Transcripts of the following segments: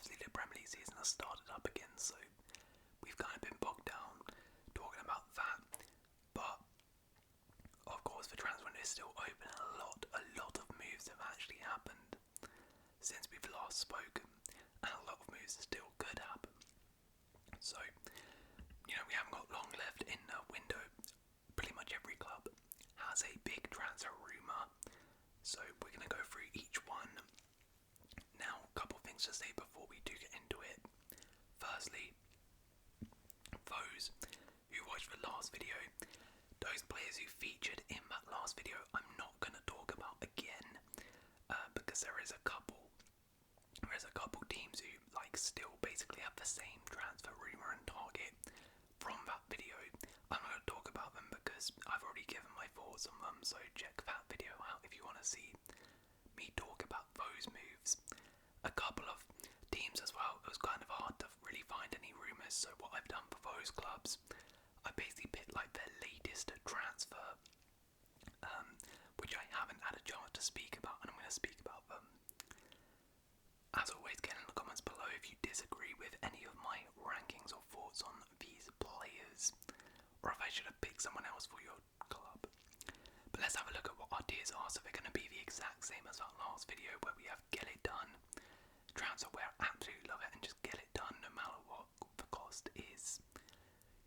obviously the Premier League season has started up again, so we've kind of been bogged down talking about that. But of course, the transfer window is still open. A lot of moves have actually happened since we've last spoken, and a lot of moves still could happen. So, we haven't got long left in the window. Pretty much every club has a big transfer rumour, so we're going to go through each one. Now, a couple of things to say before we do get into it. Firstly, those who watched the last video, those players who featured in that last video, I'm not going to talk about again, because there is a couple teams who still basically have the same transfer rumour and target from that video. I'm not going to talk about them because I've already given my thoughts on them, so check that video out if you want to see me talk about those moves. A couple of teams as well, it was kind of hard to really find any rumours, so what I've done for those clubs, I basically picked their latest transfer, which I haven't had a chance to speak about, and I'm going to speak about them. As always, get in the comments below if you disagree with any of my rankings or thoughts on these players, or if I should have picked someone else for your club. But let's have a look at what our tiers are. So they're going to be the exact same as our last video, where we have get it done, transfer where I absolutely love it and just get it done no matter what the cost is.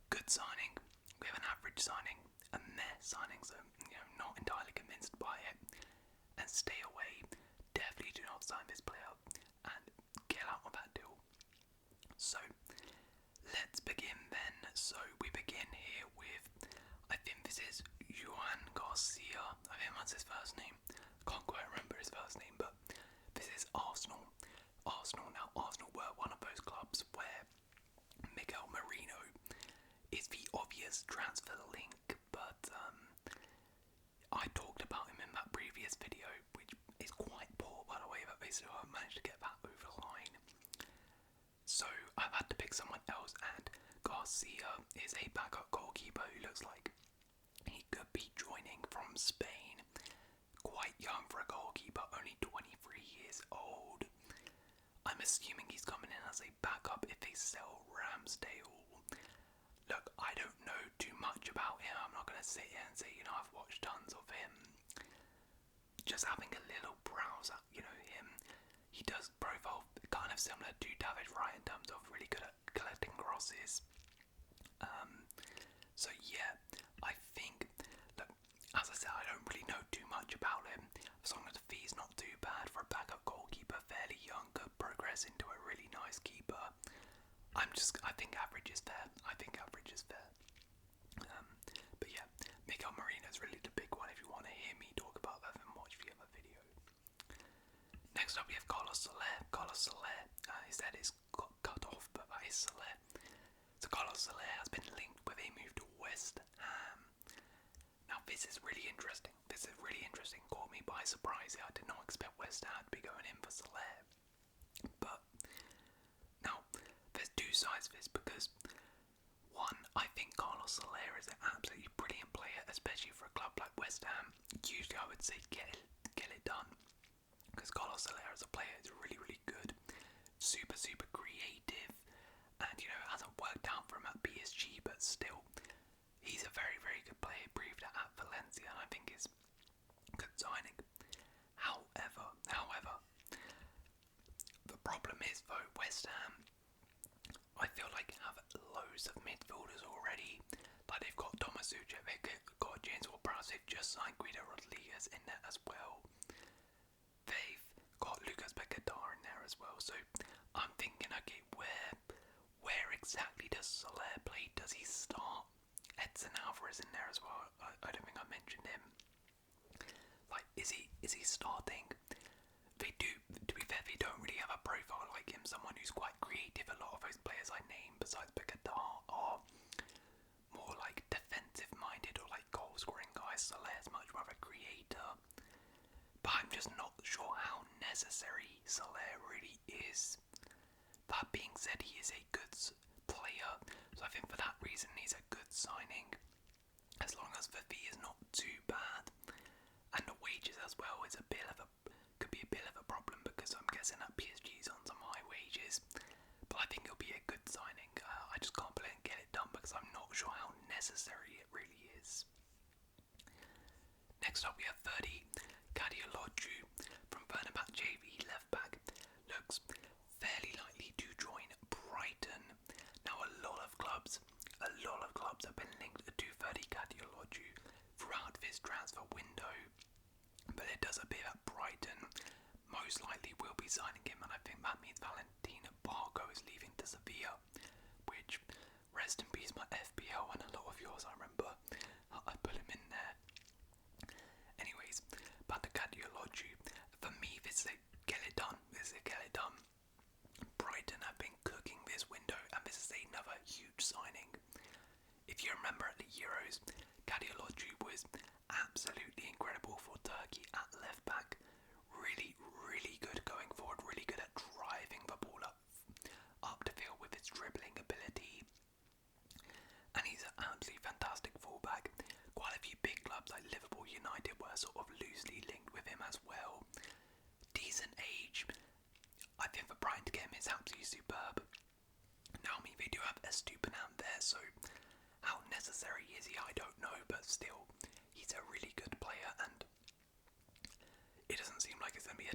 Good signing, we have an average signing, a meh signing, so not entirely convinced by it, and stay away. Definitely do not sign this player and get out of that deal. So let's begin then. So we begin here with, I think this is Joan Garcia. I think that's his first name. Can't quite remember his first name, but this is Arsenal. Now Arsenal were one of those clubs where Miguel Merino is the obvious transfer link, but I talked about him in that previous video, which is quite poor by the way, but they still haven't managed to get that over the line. So I've had to pick someone else, and Garcia is a backup goalkeeper who looks like he could be joining from Spain. Quite young for a goalkeeper, only 23 years old. I'm assuming he's coming in as a backup if they sell Ramsdale. Look, I don't know too much about him. I'm not going to sit here and say, I've watched tons of him. Just having a little browse at, him. He does profile kind of similar to David Wright in terms of really good at collecting crosses. So yeah, I think, look, as I said, I don't really know too much about him. As long as the fee's not too bad for a backup goalkeeper, fairly young, could progress into a really nice keeper. I think average is fair. But yeah, Miguel Merino's really the big one if you want to hear me talk about that, then watch the other video. Next up we have Carlos Soler. His head is cut off, but that is Soler. So Carlos Soler has been linked with a move to West Ham. Now this is really interesting. Caught me by surprise here. I did not expect West Ham to be going in for Soler. But now there's two sides to this, because one, I think Carlos Soler is an absolutely brilliant player, especially for a club like West Ham. Usually I would say get it done, because Carlos Soler as a player is really, really good, super creative, and hasn't worked out for him at PSG, but still he's a very, very good player. Proved it at Valencia, and I think is good signing. However, the problem is though, West Ham, I feel like have loads of midfielders already. Like they've got Thomas Tuchel, they've got James Ward-Prowse, they've just signed Guido Rodriguez in there as well. They've got Lucas Paquetá in there as well. So I'm thinking, okay, where exactly does Soler play? Does he start? Edson Alvarez in there as well. I don't think I mentioned him. Like, is he starting? They do. To be fair, they don't really have a profile like him. Someone who's quite creative. A lot of those players I named, besides Paquetá, are more like defensive-minded or like goal-scoring guys. Soler's much more of a creator. But I'm just not sure how necessary Soler really is. That being said, he is a good player, so I think for that reason he's a good signing, as long as the fee is not too bad, and the wages as well is could be a bit of a problem, because I'm guessing that PSG's on some high wages. necessary it really is. Next up we have Ferdi. Kadioglu from Bernabeu JV left back looks fairly likely to join Brighton. Now a lot of clubs have been linked to Ferdi Kadioglu throughout this transfer window, but it does appear that Brighton most likely will be signing him, and I think that means Valentina Barco is leaving to Sevilla, which, rest in peace my FPL and a lot of yours, I remember I put him in there. Anyways, back to Kadioglu. For me, this is a get it done. Brighton have been cooking this window, and this is another huge signing. If you remember at the Euros, Kadioglu was absolutely incredible for Turkey at left back. Really, really good going forward, really good at driving the ball up the field with his dribbling ability. And he's an absolutely fantastic fullback. Quite a few big clubs like Liverpool, United were sort of loosely linked with him as well. Decent age. I think for Brighton to get him is absolutely superb. Now, I mean, they do have Estupiñán there, so how necessary is he? I don't know, but still, he's a really good player, and it doesn't seem like it's going to be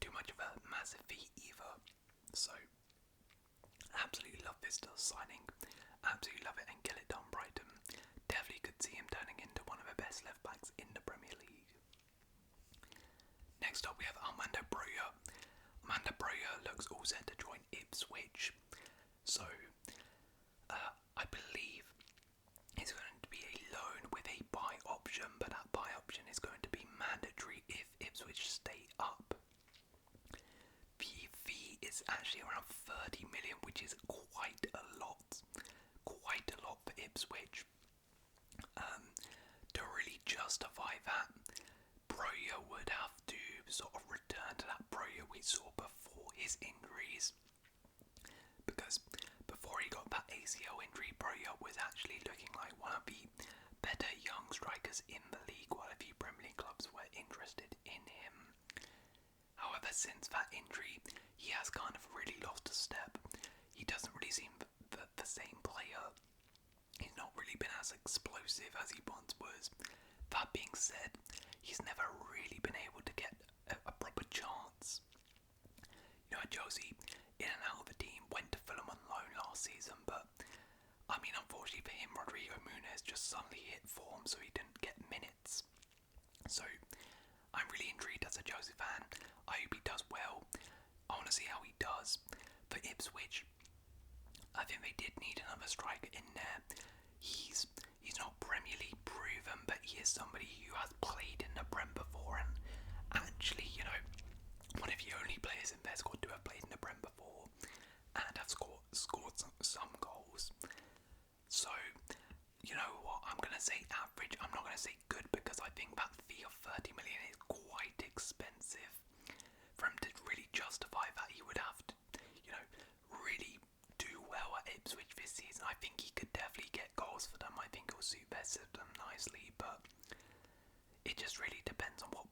too much of a massive fee either. So, absolutely love this signing. Absolutely love it, and get it done, Brighton. Definitely could see him turning into one of the best left backs in the Premier League. Next up, we have Armando Broja. Armando Broja looks all set to join Ipswich. So, I believe it's going to be a loan with a buy option, but that buy option is going to be mandatory if Ipswich stay up. The fee is actually around 30 million, which is quite a lot for Ipswich. To really justify that, Broja would have to sort of return to that Broja we saw before his injuries, because before he got that ACL injury, Broja was actually looking like one of the better young strikers in the league. Quite a few Premier League clubs were interested in him. However, since that injury, he has kind of really lost a step. He doesn't really seem the same player. He's not really been as explosive as he once was. That being said, he's never really been able to get a proper chance. You know, Josie, in and out of the team, went to Fulham on loan last season, but I mean, unfortunately for him, Rodrigo Muniz just suddenly hit form, so he didn't get minutes. So, I'm really intrigued as a Josie fan. I hope he does well. I want to see how he does. For Ipswich, I think they did need another striker in there. He's not Premier League proven, but he is somebody who has played in the Prem before, and actually, you know, one of the only players in their squad to have played in the Prem before and have scored some goals. So, you know what, I'm going to say average. I'm not going to say good, because I think that fee of 30 million is quite expensive. For him to really justify that, he would have to, you know, really do well at Ipswich this season. I think he could definitely get goals for them. I think it'll suit their system nicely, but it just really depends on what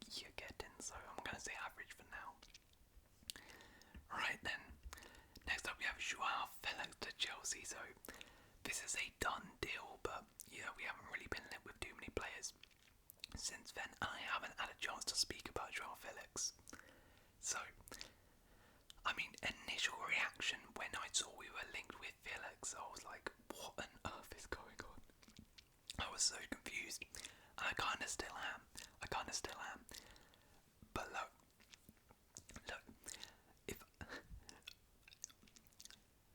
you're getting. So I'm going to say average for now. Right then, next up we have Joao Felix to Chelsea. So this is a done deal, but yeah, we haven't really been linked with too many players since then. I haven't had a chance to speak about Joao Felix. So, I mean, initial reaction when I saw we were linked with Felix, I was like, what on earth is going on? I was so confused, and I kind of still am. But look, if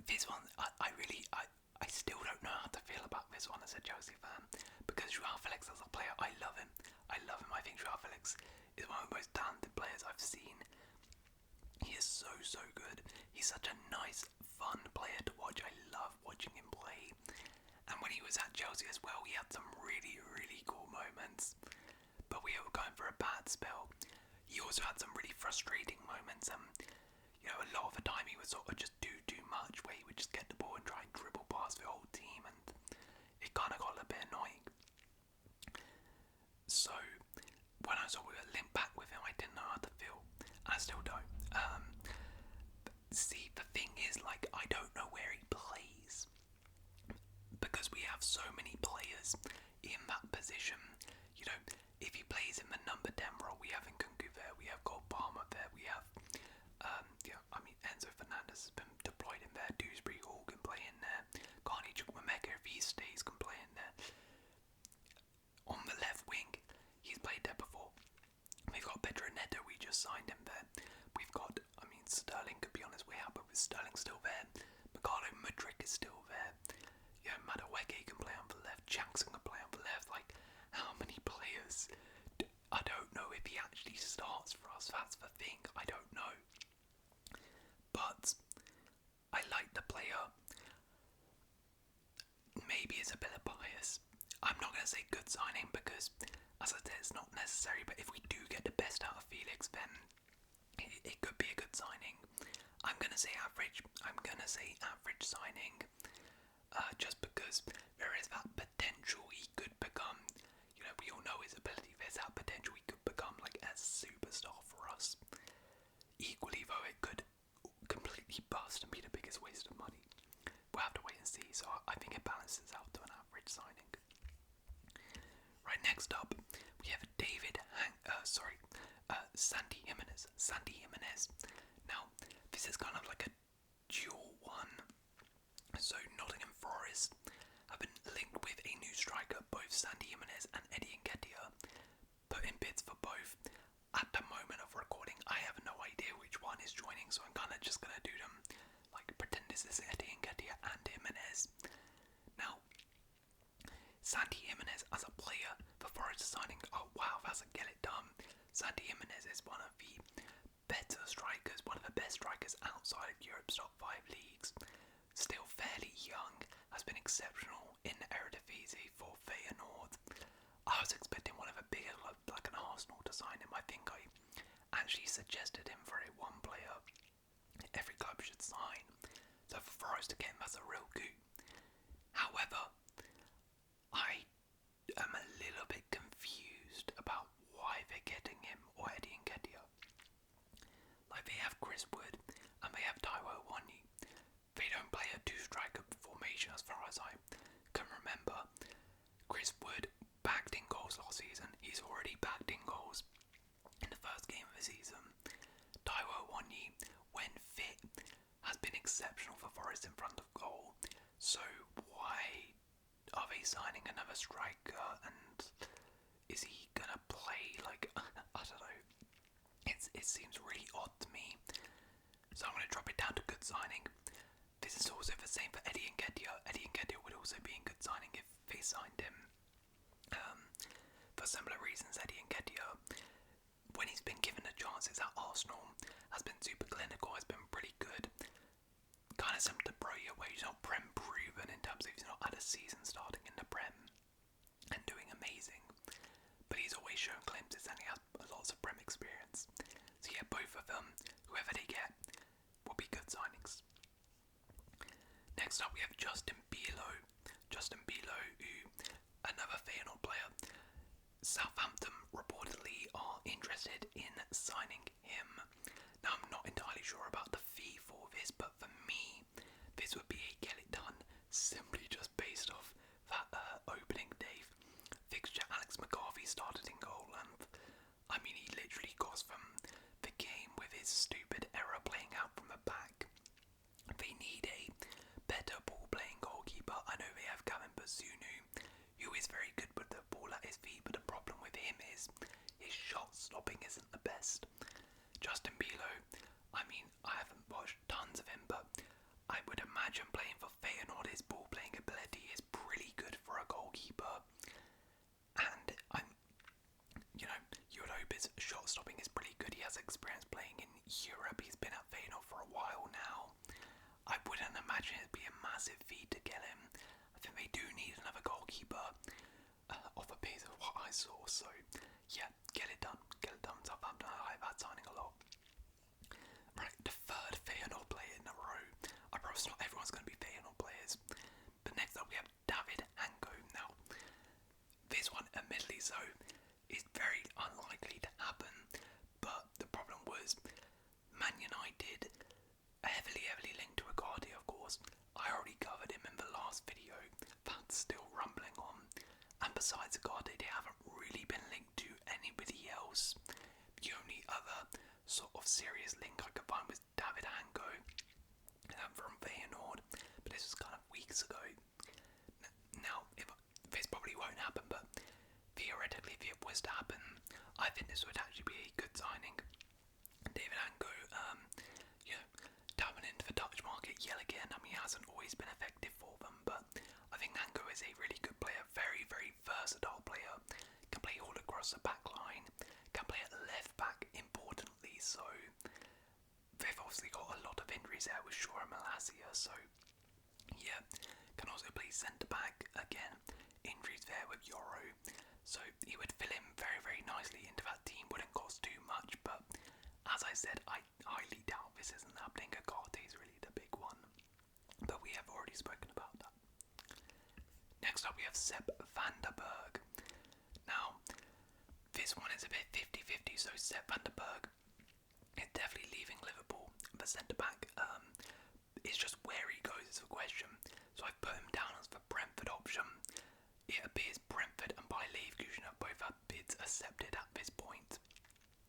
this one, I still don't know how to feel about this one as a Chelsea fan, because Joao Felix as a player, I love him. I think Joao Felix is one of the most talented players I've seen. He is so good. He's such a nice, fun player to watch. I love watching him play. And when he was at Chelsea as well, he had some really cool moments. But we were going for a bad spell. He also had some really frustrating moments. You know, a lot of the time he would sort of just do too much, where he would just get the ball and try and dribble past the whole team, and it kind of got a bit annoying. So, when I saw we were linked back with him, I didn't know how to feel. I still don't. See, the thing is, like, I don't know where he plays, because we have so just signed him there. We've got, Sterling, to be honest, we're happy with Sterling still there. Mikhailo Mudryk is still there. Madueke can play on the left. Jackson can play on the left. Like, how many players? I don't know if he actually starts for us. That's the thing. I don't know. But I like the player. Maybe it's a bit of bias. I'm not going to say good signing because, as I said, it's not necessary. But if we do get the best out of Felix, then it could be a good signing. I'm going to say average. I'm going to say average signing. Just because there is that potential he could become, we all know his ability, there's that potential he could become like a superstar for us. Equally though, it could completely bust and be the biggest waste of money. We'll have to wait and see, so I think it balances out to an average signing. Right, next up, we have Santi Jimenez. Now, this is kind of like a dual one. So Nottingham Forest have been linked with a new striker, both Santi Jimenez and Eddie Nketiah, put in bids for both. At the moment of recording, I have no idea which one is joining, so I'm kind of just going to do them, like pretend this is Eddie Nketiah and Jimenez. Now, Santi Jimenez as a player, the Forest signing, oh wow, that's a get it done. Santi Jimenez is one of the better strikers, one of the best strikers outside of Europe's top 5 leagues. Still fairly young, has been exceptional in the Eredivisie for Feyenoord. I was expecting one of a bigger club like an Arsenal to sign him. I think I actually suggested him for a one player every club should sign. So for Forest again, that's a real coup. However, I am a little bit confused about why they're getting him or Eddie Nketiah. Like, they have Chris Wood and they have Taiwo Wanyi. They don't play a two-striker formation as far as I can remember. Chris Wood backed in goals last season. He's already backed in goals in the first game of the season. Taiwo Wanyi, when fit, has been exceptional for Forest in front of goal. So why are they signing another striker, and is he gonna play? Like, I don't know. It seems really odd to me. So I'm gonna drop it down to good signing. This is also the same for Eddie Nketiah. Eddie Nketiah would also be a good signing if they signed him. For similar reasons, Eddie Nketiah, when he's been given the chances at Arsenal, has been super clinical, has been pretty good. Kind of similar to Broja, where he's not Prem proven in terms of he's not had a season starting in the Prem and doing amazing. But he's always shown glimpses and he has lots of Prem experience. So yeah, both of them, whoever they get, will be good signings. Next up we have Justin Bijlow, who, another Feyenoord player. Southampton reportedly are interested in signing him. Now I'm not entirely sure about the fee for this, but for me, this would be a get it done, simply just based off that opening day fixture. Alex McCarthy started in goal, and I mean, he literally goes from the game with his stupid error playing out from the back. They need a better ball-playing goalkeeper. I know they have Gavin Bazunu, who is very good with the ball at his feet, but the problem with him is his shot stopping isn't the best. Justin Bijlow, I mean, I haven't watched tons of him, but I would imagine playing for Feyenoord, his ball-playing ability is pretty good for a goalkeeper. And you would hope his shot stopping is pretty good. He has experience playing in Europe. He's been at Feyenoord for a while now. I wouldn't imagine it'd be a massive feat to get him. I think they do need another goalkeeper off a base of what I saw. So yeah, get it done. Southampton, I like that signing a lot. Right, the third Feyenoord player in a row. I promise not everyone's going to be Feyenoord players. But next up we have David Hancko. Now, this one, admittedly so, is very unlikely to happen. But the problem was, Man United, heavily linked to Garcia, of course. I already covered him in the last video. That's still rumbling on. And besides Garcia, they haven't really been linked to anybody else. The only other sort of serious link I could find was David Hancko from Feyenoord, but this was kind of weeks ago. Now, this probably won't happen, but theoretically, if it was to happen, I think this would actually be a good signing. injuries there with Shaw and Malacia, so yeah, can also play centre back again. Injuries there with Joao, so he would fill in very, very nicely into that team. Wouldn't cost too much, but as I said, I highly doubt this isn't happening. Agate is really the big one, but we have already spoken about that. Next up, we have Sepp van der Berg. Now, this one is a bit 50-50, so Sepp van der Berg is definitely leaving Liverpool. The centre back, it's just where he goes is the question. So I've put him down as the Brentford option. It appears Brentford and Bijlow have both had bids accepted at this point,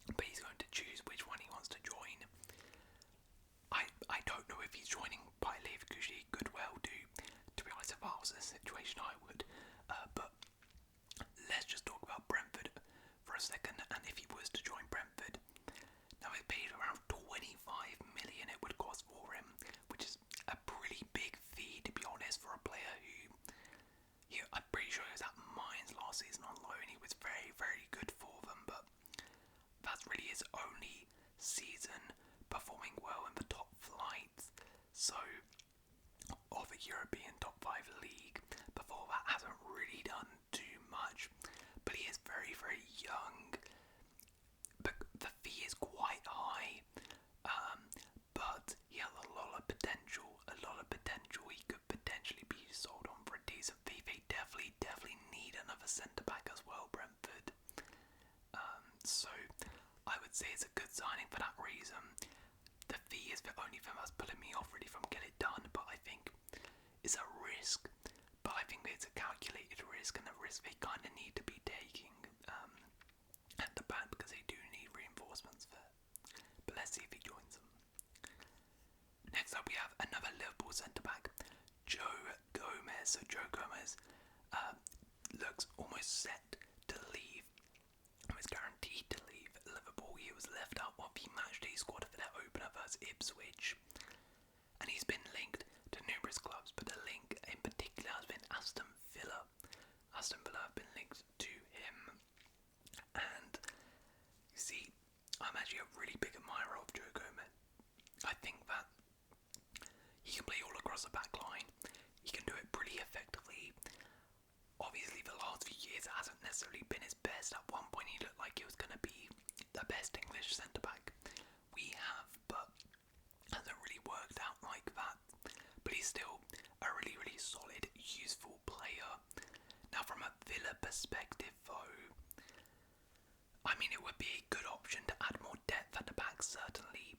but he's going to choose which one he wants to join. I don't know if he's joining Bijlow. He could well do. To be honest, if I was in a situation, I would. But let's just talk about Brentford for a second. And if he was to join Brentford, now it paid around 25 million it would cost for him, which is a pretty big fee, to be honest, for a player who, I'm pretty sure he was at Mainz last season on loan. He was very, very good for them, but that's really his only season performing well in the top flight. So, of a European top 5 league, before that hasn't really done too much, but he is very, very young. But the fee is quite high, but he has a lot of potential. He could potentially be sold on for a decent fee. They definitely need another centre back as well, Brentford. So I would say it's a good signing for that reason. The fee is the only thing that's pulling me off really from getting it done, but I think it's a risk. But I think it's a calculated risk, and a risk they kind of need to be taking at the back, because they do need reinforcements there. But let's see if he joins them. Next up, we have another Liverpool centre-back, Joe Gomez. So Joe Gomez looks almost set to leave. Almost guaranteed to leave Liverpool. He was left out of the matchday squad for their opener versus Ipswich. And he's been linked to numerous clubs, but the link in particular has been Aston Villa. Aston Villa have been linked to him. And you see, I'm actually a really big admirer of Joe Gomez. I think that he can play all across the back line. He can do it pretty effectively. Obviously, the last few years it hasn't necessarily been his best. At one point, he looked like he was going to be the best English centre-back we have, but hasn't really worked out like that. But he's still a really, really solid, useful player. Now, from a Villa perspective, though, I mean, it would be a good option to add more depth at the back, certainly.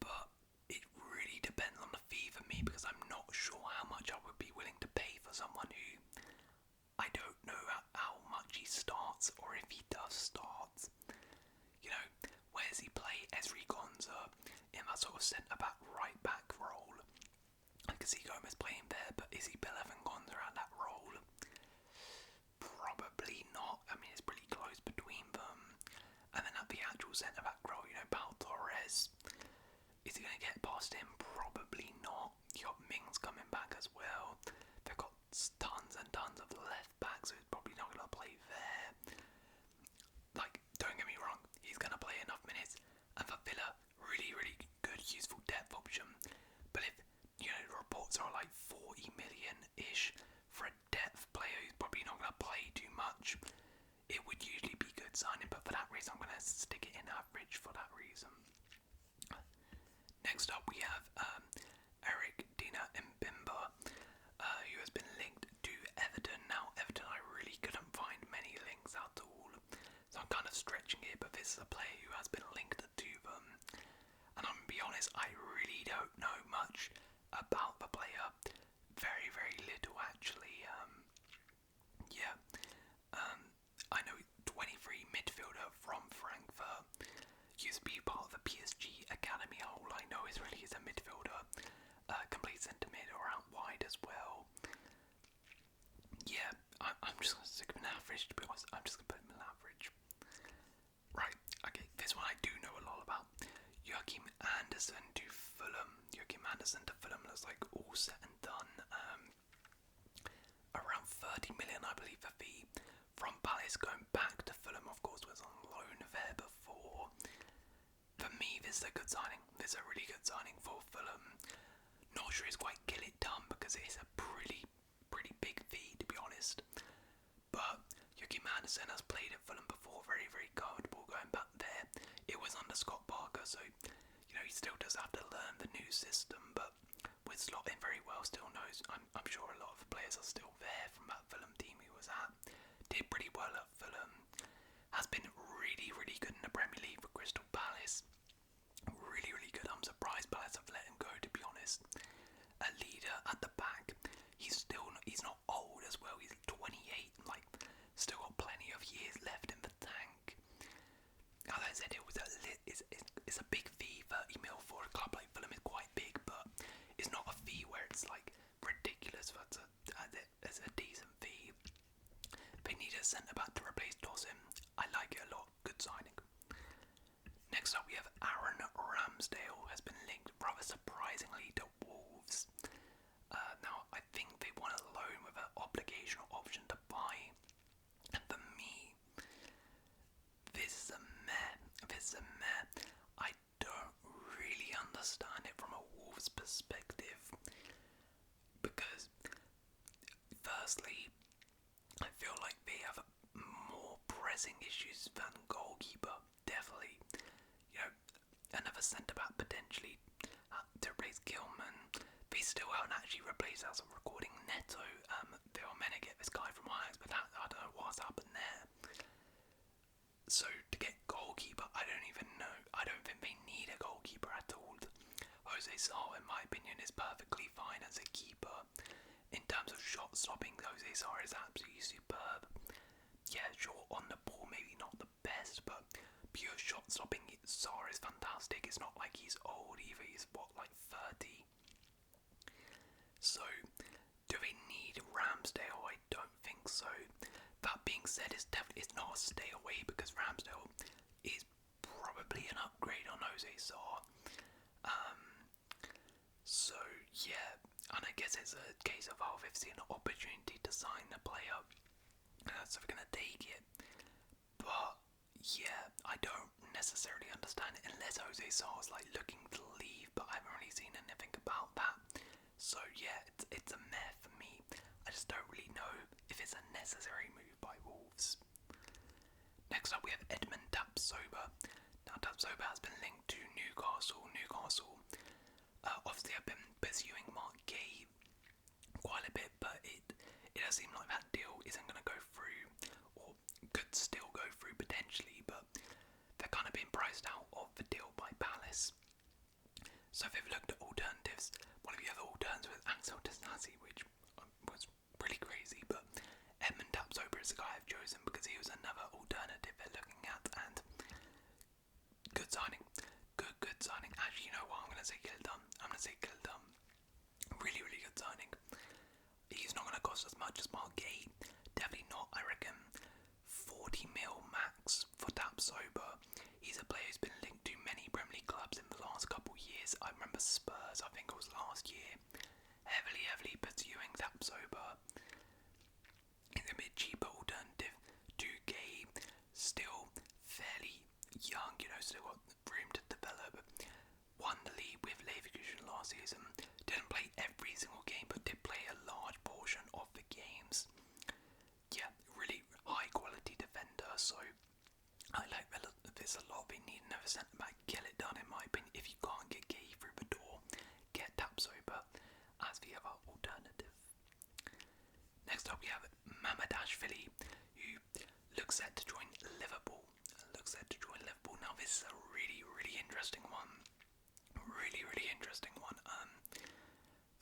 But it really depends on the fee for me, because I'm not sure how much I would be willing to pay for someone who I don't know how much he starts, or if he does start. You know, where does he play Ezri Konsa in that sort of centre-back, right-back role? I can see Gomez playing there, but is he Belev and Konsa at that role? Probably not. I mean, it's pretty close between them. And then at the actual centre-back role, you know, Pau Torres, is he going to get past him? Probably not. You got Mings coming back as well. They've got tons and tons of left backs, so he's probably not going to play there. Like, don't get me wrong, he's going to play enough minutes. And for Villa, really, really good, useful depth option. But if, you know, the reports are like 40 million-ish for a depth player who's probably not going to play too much, it would usually be good signing. But for that reason, I'm going to stick it in average for that reason. Next up, we have Eric Dina Ebimbe, who has been linked to Everton. Now, Everton, I really couldn't find many links at all, so I'm kind of stretching it, but this is a player who has been linked to them. And I'm going to be honest, I really don't know much about the player. Very, very little, actually. I know 23 midfielder from Frankfurt. Used to be part of the PSG academy. All I know is really he's a midfielder. Complete centre mid or out wide as well. Yeah, I'm just going to stick him in average, to be honest. I'm just going to put him in average. Right, okay, this one I do know a lot about. Joachim Anderson to Fulham. Joachim Anderson to Fulham looks like all set and done. Around 30 million, I believe, the fee. From Palace going back to Fulham, of course, was on loan there before. For me, this This is a good signing. This is a really good signing for Fulham. Not sure it's quite kill it done because it is a pretty big fee, to be honest. But Joachim has played at Fulham before, very, very comfortable going back there. It was under Scott Parker, so he still does have to learn the new system, but with slotting very well, still knows. I'm sure a lot of players are still there from that Fulham team he was at. Did pretty well at Fulham. Has been really, really good in the Premier League for Crystal Palace. Really, really good. I'm surprised Palace have let him go, to be honest. A leader at the back. He's not old as well. He's 28, still got plenty of years left in the tank. As I said, it's a big fee. 30 mil for a club like Fulham is quite big, but it's not a fee where it's ridiculous. It's a decent fee. They need a centre back to replace Dawson. I like it a lot. Good signing. Next up, we have Aaron Ramsdale has been linked rather surprisingly to Wolves. Now, I think they want a loan with an obligational option to buy. And for me, this is a meh. I don't really understand it from a Wolves perspective. Because, firstly, I feel like they have more pressing issues than goalkeeper. Definitely. Another centre-back potentially to replace Gilman. They still haven't actually replaced, as of recording, Neto. They were meant to get this guy from Ajax, but I don't know what's happened there. So to get goalkeeper, I don't even know. I don't think they need a goalkeeper at all. Jose Sarr, in my opinion, is perfectly fine as a keeper. In terms of shot stopping, Jose Sarr is absolutely superb. Yeah, sure, on the ball maybe not the best, but pure shot stopping, Sarr is fantastic. It's not like he's old either. He's 30. So, do they need Ramsdale? I don't think so. That being said, it's not a stay away because Ramsdale is probably an upgrade on Jose Sarr. So yeah, and I guess it's a case of they've seen an opportunity to sign the player, so they're gonna take it. But yeah, I don't necessarily understand it unless Jose Sarr's looking to leave, but I haven't really seen anything about that. So yeah, it's a meh for me. I just don't really know if it's a necessary move by Wolves. Next up, we have Edmund Tapsoba. Now, Tapsoba has been linked to Newcastle. Obviously, I've been pursuing Mark Gay quite a bit, but it does seem like that deal isn't going to go through, or could still go through potentially, but they're kind of being priced out of the deal by Palace. So they've looked at alternatives. One of the other alternatives was Axel Disasi, which was really crazy, but Edmund Tapsoba is the guy I've chosen because he was another alternative they're looking at, and good signing. Good signing. Actually, you know what? I'm going to say Gildum. Really, really good signing. He's not going to cost as much as Mark Gay. Definitely not, I reckon. 40 mil max for Tapsoba. He's a player who's been linked to many Premier League clubs in the last couple of years. I remember Spurs, I think it was last year, heavily pursuing Tapsoba. It's a bit cheaper alternative to Gay. Still fairly young, still got room to develop. Won the league with Leverkusen last season. Didn't play every single game, but did play a large portion of the games. Yeah, really high quality defender, so I like this a lot. They need another centre back, get it done in my opinion. If you can't get Gay through the door, get Tapsoba as the other alternative. Next up we have Mamadashvili, who looks set to join Liverpool. Now this is a really, really interesting one.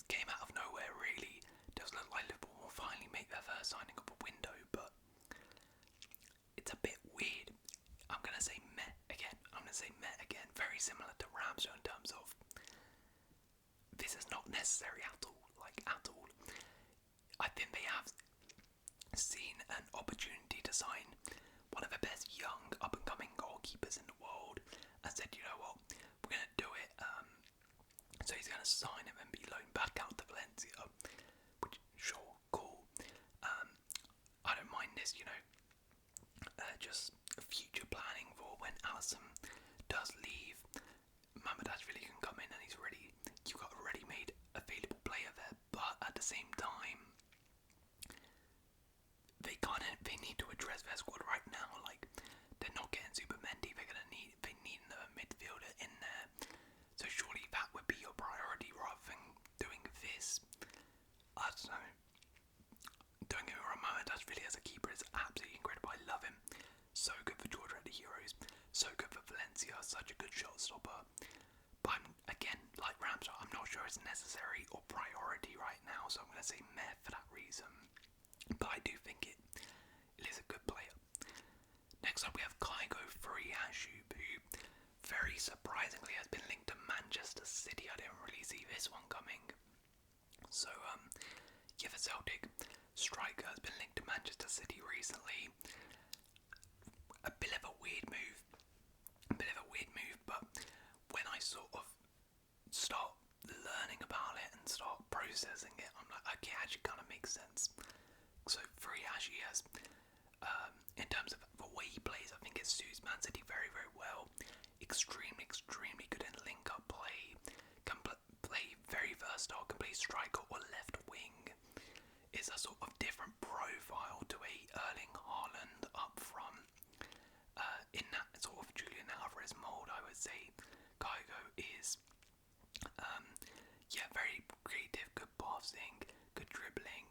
Came out of nowhere really. Does look like Liverpool will finally make their first signing of a window, but it's a bit weird. I'm gonna say meh again. Very similar to Ramsdale in terms of this is not necessary at all. I think they have seen an opportunity to sign one of the best young up-and-coming goalkeepers in the world and said, you know what, we're going to do it. So he's going to sign him and be loaned back out to Valencia, which, sure, cool. I don't mind this, just future planning for when Alisson does leave. address their squad right now. Like, they're not getting super Mendy. They need another midfielder in there. So surely that would be your priority rather than doing this. I don't know. Don't get me wrong, Ramones really as a keeper is absolutely incredible. I love him. So good for Georgia at the Euros. So good for Valencia. Such a good shot stopper. But again, like Ramsdale, I'm not sure it's necessary or priority right now. So I'm going to say meh for that reason. But I do think it is a good player. Next up we have Kadioglu, who very surprisingly has been linked to Manchester City. I didn't really see this one coming. So yeah, the Celtic striker has been linked to Manchester City recently. A bit of a weird move, but when I sort of start learning about it and start processing it, I'm like, okay, actually kind of makes sense. So Friashi has, in terms of the way he plays, I think it suits Man City very, very well. Extremely good in link-up play. Can play very versatile, can play striker or left wing. Is a sort of different profile to a Erling Haaland up front. In that sort of Julian Alvarez mould, I would say Kadioglu is, very creative, good passing, good dribbling.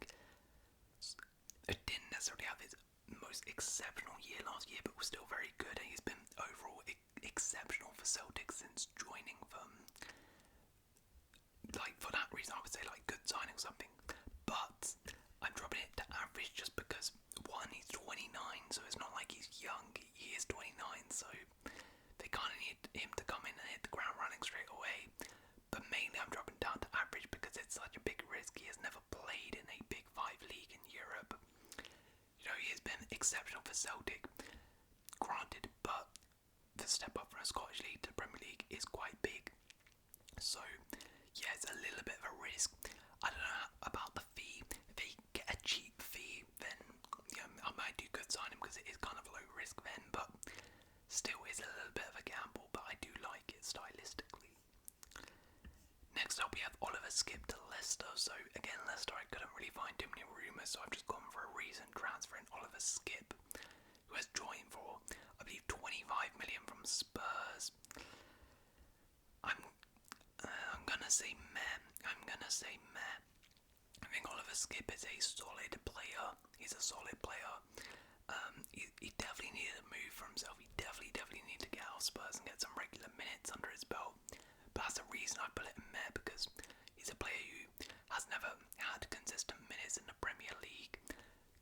It didn't necessarily have his most exceptional year last year, but was still very good, and he's been overall exceptional for Celtic since joining them. Like, for that reason, I would say, like, good signing or something. But I'm dropping it to average just because, one, he's 29, so it's not like he's young. He is 29, so they kind of need him to come in and hit the ground running straight away. But mainly I'm dropping down to average because it's such a big risk. He has never played in a Big 5 league in Europe. You know, he has been exceptional for Celtic, granted, but the step up from a Scottish league to Premier League is quite big. So, yeah, it's a little bit of a risk. I don't know about the fee. If they get a cheap fee, then I might do good sign him because it is kind of low risk then, but still is a little bit of a gamble, but I do like it stylistically. Next up we have Oliver Skip to Leicester. So again, Leicester, I couldn't really find too many rumours, so I've just gone for a recent transfer in Oliver Skip, who has joined for, I believe, 25 million from Spurs. I'm gonna say meh. I think Oliver Skip is a solid player. He's a solid player. He definitely needed a move for himself. He definitely needed to get out of Spurs and get some regular minutes under his belt. But that's the reason I put it in there, because he's a player who has never had consistent minutes in the Premier League.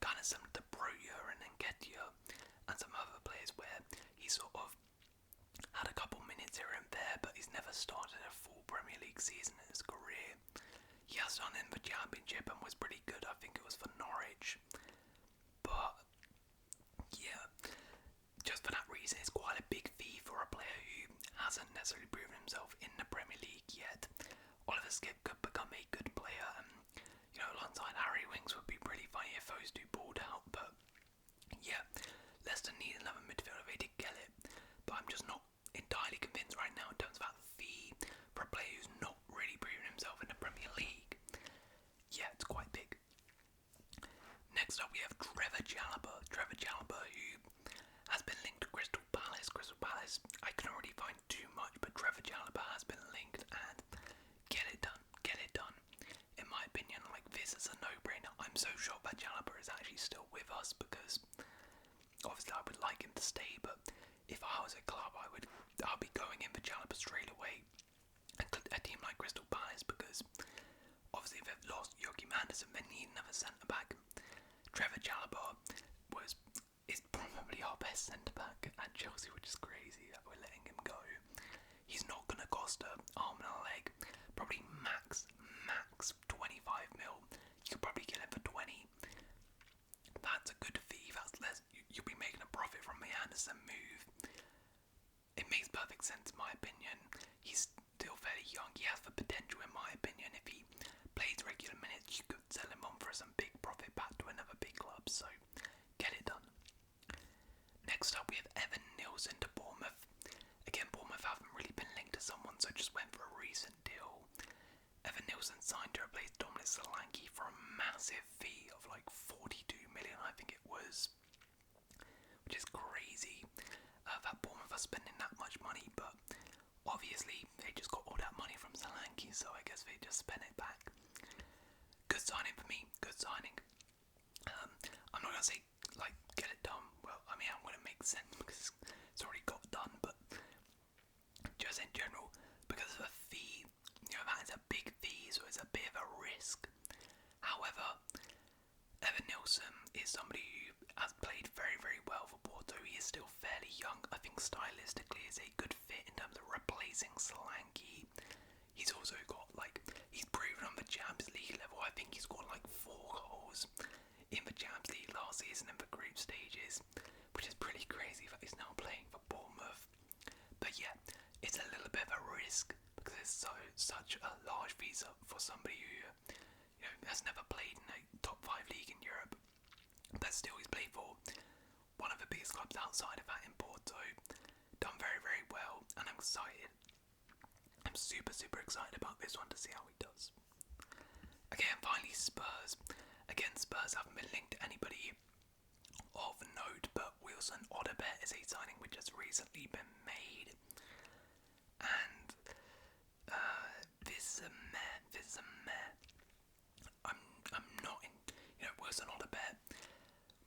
Kind of similar to Broja and Nketiah and some other players where he sort of had a couple minutes here and there, but he's never started a full Premier League season in his career. He has done in the Championship and was pretty good. I think it was for Norwich. But yeah, just for that reason, it's quite a big fee for a player who hasn't necessarily proven himself in the Premier League yet. Oliver Skip could become a good player, and alongside Harry Winks would be pretty funny if those two balled out. But yeah, Leicester need another midfielder. They did get it, but I'm just not entirely convinced right now in terms of that fee for a player who's not really proven himself in the Premier League. Yeah, it's quite big. Next up we have Trevor Chalobah, who has been linked to Crystal Palace. I couldn't really find too much, but Trevor Chalobah has been linked, and get it done. In my opinion, like, this is a no-brainer. I'm so shocked that Chalobah is actually still with us, because obviously I would like him to stay, but if I was a club, I'll be going in for Chalobah straight away. A team like Crystal Palace, because obviously if they've lost Joachim Anderson, they need another centre back. Trevor Chalobah is probably our best centre back at Chelsea, which is crazy that we're letting him go. He's not going to cost an arm and a leg. Probably max 25 mil. You could probably get him for 20. That's a good fee. That's less. You'll be making a profit from the Anderson move. It makes perfect sense in my opinion. He's still fairly young. He has the potential in my opinion. If he plays regular minutes, you could sell him on for some big profit back to another big club. So get it done. Next up we have Evan Nielsen to Bournemouth. Again, Bournemouth haven't really been linked to someone, so just went for a recent deal. Evan Nielsen signed to replace Dominic Solanke for a massive fee of like 42 million, I think it was. which is crazy that Bournemouth are spending that much money, but obviously they just got all that money from Solanke, so I guess they just spent it back. Good signing for me, good signing. I'm not gonna say like get it done. Well, I mean, I'm gonna make sense because it's already got done, but just in general, because of a fee, that is a big fee, so it's a bit of a risk. However, Evan Nilsson is somebody who has played very, very well for Porto. He is still fairly young. I think stylistically is a good fit in terms of replacing Solanke. He's also got he's proven on the Champions League level. I think he's got 4 goals in the Champions League last season in the group stages, which is pretty crazy that he's now playing for Bournemouth. But yeah, it's a little bit of a risk because it's such a large visa for somebody who has never played in a top 5 league in Europe. But still, he's played for one of the biggest clubs outside of that in Porto. Done very, very well, and I'm excited. I'm super, super excited about this one to see how he does. Okay, and finally Spurs. Again, Spurs haven't been linked to anybody of note, but Wilson Odobert is a signing which has recently been made. And this is a meh. I'm not in. Wilson Odobert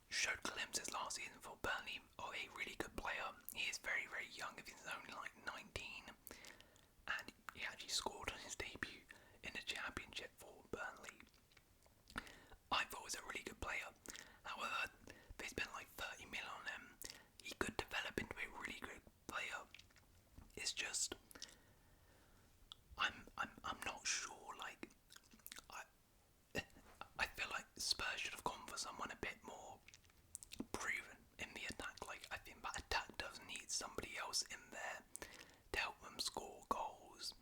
showed glimpses last season for Burnley of a really good player. He is very, very young. If he's only 19, and he actually scored on his debut in the Championship for Burnley. I thought he was a really good player. However, they spent 30 million on him. He could develop into a really good player. It's just I'm not sure. I feel like Spurs should have gone for someone a bit more proven in the attack. I think that attack does need somebody else in there to help them score goals.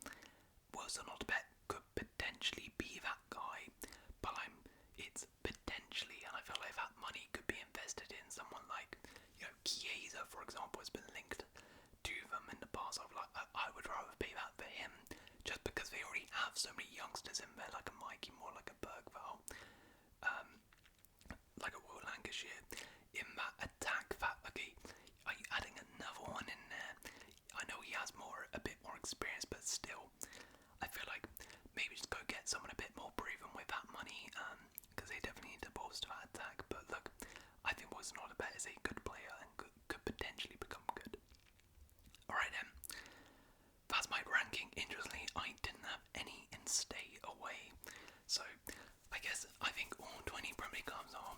Wilson Odobert could potentially be that guy, but it's potentially, and I feel like that money could be invested in someone like Chiesa, for example, has been linked to them in the past. I would rather pay that for him, just because they already have so many youngsters in there, like a Mikey Moore, like a Berg, like a Will Lancashire, in that attack. Are you adding another one in there? I know he has a bit more experience, but still, I feel like maybe just go get someone a bit more proven with that money, because they definitely need to bolster that attack. But look, I think Wilson Odobert is a good player and could potentially become good. Alright then, that's my ranking. Interestingly, I didn't have any in stay away, so I think all 20 Premier League clubs are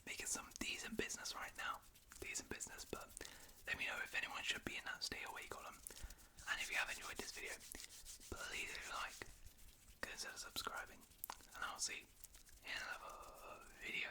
making some decent business right now. But let me know if anyone should be in that stay away column. And if you have enjoyed this video, please consider subscribing. And I'll see you in another video.